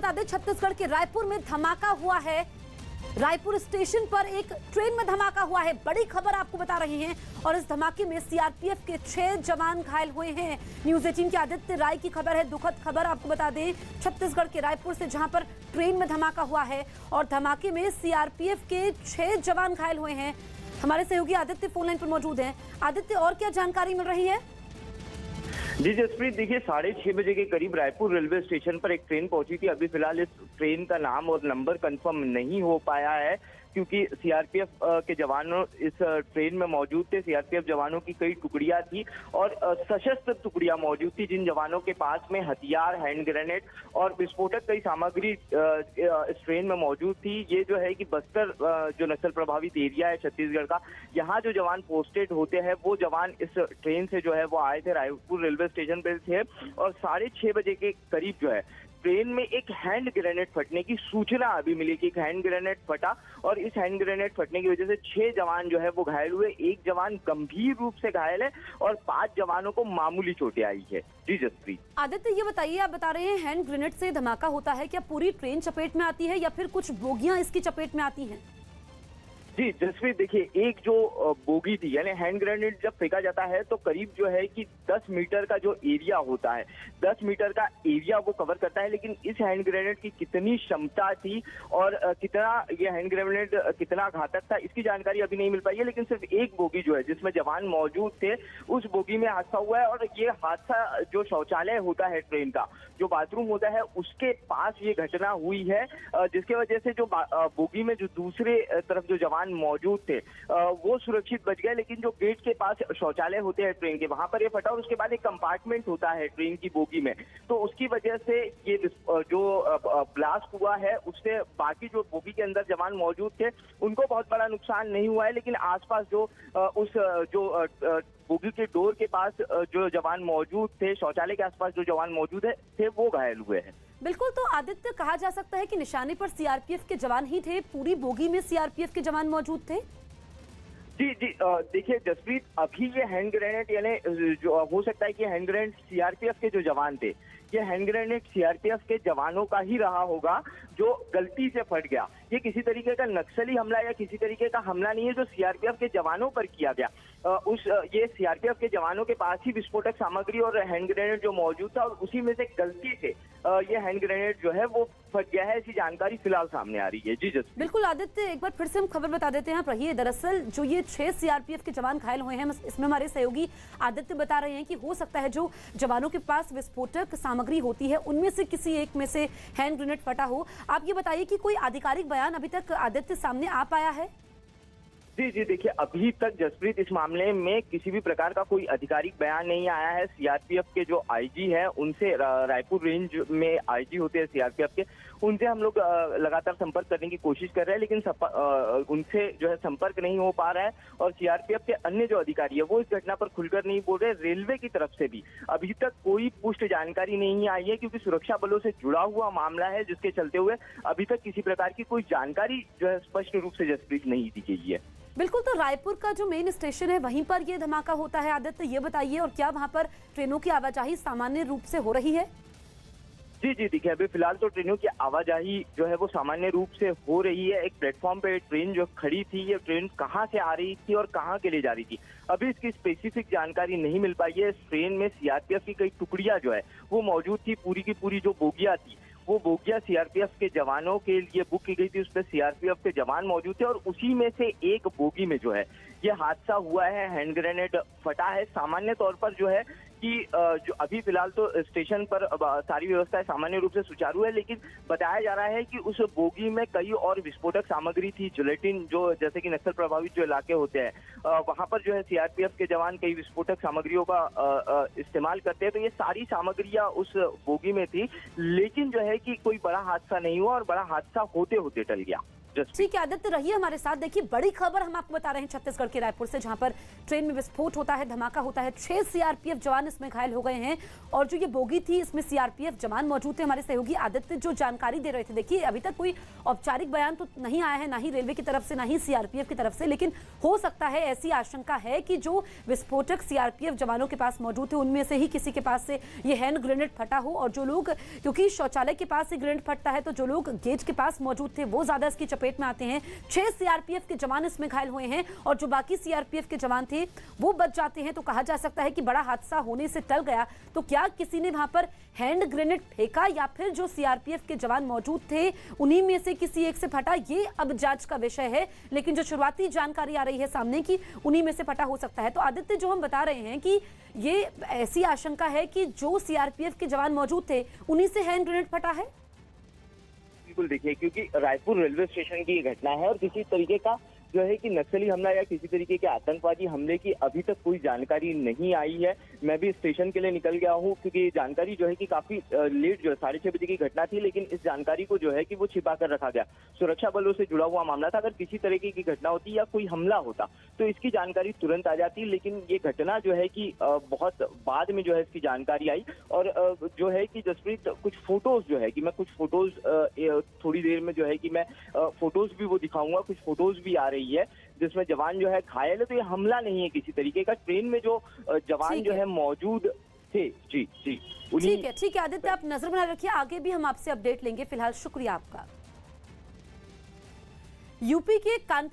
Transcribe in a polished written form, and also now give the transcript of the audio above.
बता दें, छत्तीसगढ़ के रायपुर में धमाका हुआ है। रायपुर स्टेशन पर एक ट्रेन में धमाका हुआ है, बड़ी खबर आपको बता रहे हैं। और इस धमाके में सीआरपीएफ के 6 जवान घायल हुए हैं। न्यूज 18 के आदित्य राय की खबर है, दुखद खबर आपको बता दें, छत्तीसगढ़ के रायपुर से, जहां पर ट्रेन में धमाका हुआ है और धमाके में सीआरपीएफ के 6 जवान घायल हुए हैं। हमारे सहयोगी आदित्य फोन लाइन पर मौजूद हैं। आदित्य, और क्या जानकारी मिल रही है? जी जसप्रीत, देखिए 6:30 बजे के करीब रायपुर रेलवे स्टेशन पर एक ट्रेन पहुंची थी। अभी फिलहाल इस ट्रेन का नाम और नंबर कंफर्म नहीं हो पाया है, क्योंकि सीआरपीएफ के जवानों इस ट्रेन में मौजूद थे। सीआरपीएफ जवानों की कई टुकड़ियां थी और सशस्त्र टुकड़ियां मौजूद थी, जिन जवानों के पास में हथियार, हैंड ग्रेनेड और विस्फोटक कई सामग्री इस ट्रेन में मौजूद थी। ये जो है कि बस्तर जो नक्सल प्रभावित एरिया है छत्तीसगढ़ का, यहाँ जो जवान पोस्टेड होते हैं वो जवान इस ट्रेन से जो है वो आए थे, रायपुर रेलवे स्टेशन पर थे। और 6:30 बजे के करीब जो है ट्रेन में एक हैंड ग्रेनेड फटने की सूचना अभी मिली कि एक हैंड ग्रेनेड फटा और इस हैंड ग्रेनेड फटने की वजह से 6 जवान जो है वो घायल हुए। एक जवान गंभीर रूप से घायल है और 5 जवानों को मामूली चोटें आई है। जी जसप्रीत। आदित्य, ये बताइए, आप बता रहे हैं हैंड ग्रेनेड से धमाका होता है, क्या पूरी ट्रेन चपेट में आती है या फिर कुछ बोगियां इसकी चपेट में आती हैं? जी जसप्रीत, देखिए एक जो बोगी थी, यानी हैंड ग्रेनेड जब फेंका जाता है तो करीब जो है कि 10 मीटर का जो एरिया होता है, 10 मीटर का एरिया वो कवर करता है। लेकिन इस हैंड ग्रेनेड की कितनी क्षमता थी और कितना ये हैंड ग्रेनेड कितना घातक था, इसकी जानकारी अभी नहीं मिल पाई है। लेकिन सिर्फ एक बोगी जो है जिसमें जवान मौजूद थे, उस बोगी में हादसा हुआ है। और ये हादसा जो शौचालय होता है ट्रेन का, जो बाथरूम होता है, उसके पास ये घटना हुई है, जिसके वजह से जो बोगी में जो दूसरे तरफ जो जवान मौजूद थे वो सुरक्षित बच गए। लेकिन जो गेट के पास शौचालय होते हैं ट्रेन के, वहां पर ये फटा। और उसके बाद एक कंपार्टमेंट होता है ट्रेन की बोगी में, तो उसकी वजह से ये जो ब्लास्ट हुआ है उससे बाकी जो बोगी के अंदर जवान मौजूद थे उनको बहुत बड़ा नुकसान नहीं हुआ है। लेकिन आसपास जो उस जो बोगी के डोर के पास जो जवान मौजूद थे, शौचालय के आसपास जो जवान मौजूद थे वो घायल हुए हैं। बिल्कुल, तो आदित्य, कहा जा सकता है कि निशाने पर सीआरपीएफ के जवान ही थे, पूरी बोगी में सीआरपीएफ के जवान मौजूद थे? जी देखिए जसप्रीत, अभी ये हैंड ग्रेनेड, यानी जो हो सकता है कि हैंड ग्रेनेड सीआरपीएफ के जो जवान थे, ये हैंड ग्रेनेड सीआरपीएफ के जवानों का ही रहा होगा जो गलती से फट गया। ये किसी तरीके का नक्सली हमला या किसी तरीके का हमला नहीं है जो सीआरपीएफ के जवानों पर किया गया। ये सीआरपीएफ के जवानों के पास ही विस्फोटक सामग्री और हैंड ग्रेनेड जो मौजूद था और उसी में से गलती से ये हैंड ग्रेनेड जो है वो फट गया है, ऐसी जानकारी फिलहाल सामने आ रही है। जी जसप्रीत। बिल्कुल आदित्य, एक बार फिर से हम खबर बता देते हैं। आप रहिए, दरअसल जो ये 6 सीआरपीएफ के जवान घायल हुए हैं, इसमें हमारे सहयोगी आदित्य बता रहे हैं कि हो सकता है जो जवानों के पास विस्फोटक सामग्री होती है उनमें से किसी एक में से हैंड ग्रेनेड फटा हो। आप ये बताइए कि कोई आधिकारिक बयान अभी तक आदित्य सामने आ पाया है? जी देखिए, अभी तक जसप्रीत इस मामले में किसी भी प्रकार का कोई आधिकारिक बयान नहीं आया है। सीआरपीएफ के जो आईजी है, उनसे, रायपुर रेंज में आईजी होते हैं सीआरपीएफ के, उनसे हम लोग लगातार संपर्क करने की कोशिश कर रहे हैं, लेकिन उनसे जो है संपर्क नहीं हो पा रहा है। और सीआरपीएफ के अन्य जो अधिकारी है वो इस घटना पर खुलकर नहीं बोल रहे। रेलवे की तरफ से भी अभी तक कोई पुष्ट जानकारी नहीं आई है, क्योंकि सुरक्षा बलों से जुड़ा हुआ मामला है, जिसके चलते हुए अभी तक किसी प्रकार की कोई जानकारी जो है स्पष्ट रूप से जसप्रीत नहीं दी गई है। बिल्कुल, तो रायपुर का जो मेन स्टेशन है वहीं पर ये धमाका होता है आदित्य, ये बताइए, और क्या वहां पर ट्रेनों की आवाजाही सामान्य रूप से हो रही है? जी देखिए, अभी फिलहाल तो ट्रेनों की आवाजाही जो है वो सामान्य रूप से हो रही है। एक प्लेटफॉर्म पे ट्रेन जो खड़ी थी, ये ट्रेन कहाँ से आ रही थी और कहाँ के लिए जा रही थी, अभी इसकी स्पेसिफिक जानकारी नहीं मिल पाई है। इस ट्रेन में सीआरपीएफ की कई टुकड़ियां जो है वो मौजूद थी। पूरी की पूरी जो बोगियां थी वो बोगिया सीआरपीएफ के जवानों के लिए बुक की गई थी, उसमें सीआरपीएफ के जवान मौजूद थे। और उसी में से एक बोगी में जो है ये हादसा हुआ है, हैंड ग्रेनेड फटा है। सामान्य तौर पर जो है कि जो अभी फिलहाल तो स्टेशन पर सारी व्यवस्थाएं सामान्य रूप से सुचारू है, लेकिन बताया जा रहा है कि उस बोगी में कई और विस्फोटक सामग्री थी, जिलेटिन, जो जैसे कि नक्सल प्रभावित जो इलाके होते हैं वहां पर जो है सीआरपीएफ के जवान कई विस्फोटक सामग्रियों का इस्तेमाल करते हैं। तो ये सारी सामग्रियां उस बोगी में थी, लेकिन जो है कि कोई बड़ा हादसा नहीं हुआ और बड़ा हादसा होते होते टल गया। ठीक है आदित्य, रहिए हमारे साथ। देखिए बड़ी खबर हम आपको बता रहे हैं छत्तीसगढ़ के रायपुर से, जहां पर ट्रेन में विस्फोट होता है, धमाका होता है, 6 सीआरपीएफ जवान इसमें घायल हो गए हैं। और जो ये बोगी थी इसमें सीआरपीएफ जवान मौजूद थे। हमारे सहयोगी आदित्य जो जानकारी दे रहे थे, देखिए अभी तक कोई औपचारिक बयान तो नहीं आया है, ना ही रेलवे की तरफ से ना ही सीआरपीएफ की तरफ से, लेकिन हो सकता है, ऐसी आशंका है कि जो विस्फोटक सीआरपीएफ जवानों के पास मौजूद थे उनमें से ही किसी के पास से ये हैंड ग्रेनेड फटा हो। और जो लोग, क्योंकि शौचालय के पास से ग्रेनेड फटता है, तो जो लोग गेट के पास मौजूद थे वो ज्यादा इसकी चपेट में आते हैं। 6 सीआरपीएफ के जवान इसमें घायल हुए हैं और जो बाकी सीआरपीएफ के जवान थे वो बच जाते हैं। तो कहा जा सकता है कि बड़ा हादसा होने से टल गया। तो क्या किसी ने वहां पर हैंड ग्रेनेड फेंका या फिर जो सीआरपीएफ के जवान मौजूद थे उन्हीं में से किसी एक से फटा, ये अब जांच का विषय है। लेकिन जो शुरुआती जानकारी आ रही है सामने की उन्हीं में से फटा हो सकता है। तो आदित्य, जो हम बता रहे हैं कि ये ऐसी आशंका है कि जो सीआरपीएफ के जवान मौजूद थे उन्हीं से हैंड ग्रेनेड फटा है। बिल्कुल, देखिए क्योंकि रायपुर रेलवे स्टेशन की ये घटना है और किसी तरीके का जो है कि नक्सली हमला या किसी तरीके के आतंकवादी हमले की अभी तक कोई जानकारी नहीं आई है। मैं भी स्टेशन के लिए निकल गया हूं क्योंकि ये जानकारी जो है कि काफी लेट, जो है 6:30 बजे की घटना थी, लेकिन इस जानकारी को जो है कि वो छिपा कर रखा गया। सुरक्षा बलों से जुड़ा हुआ मामला था। अगर किसी तरीके की घटना होती या कोई हमला होता तो इसकी जानकारी तुरंत आ जाती, लेकिन ये घटना जो है कि बहुत बाद में जो है इसकी जानकारी आई। और जो है कि जसप्रीत, कुछ फोटोज जो है कि मैं कुछ फोटोज थोड़ी देर में जो है कि मैं फोटोज भी वो दिखाऊंगा, कुछ फोटोज भी आ रही है जिसमें जवान जो है घायल है। तो ये हमला नहीं है किसी तरीके का, ट्रेन में जो जवान जो है मौजूद थे। जी जी, ठीक है आदित्य, आप नजर बना रखिए, आगे भी हम आपसे अपडेट लेंगे। फिलहाल शुक्रिया आपका। यूपी के कानपुर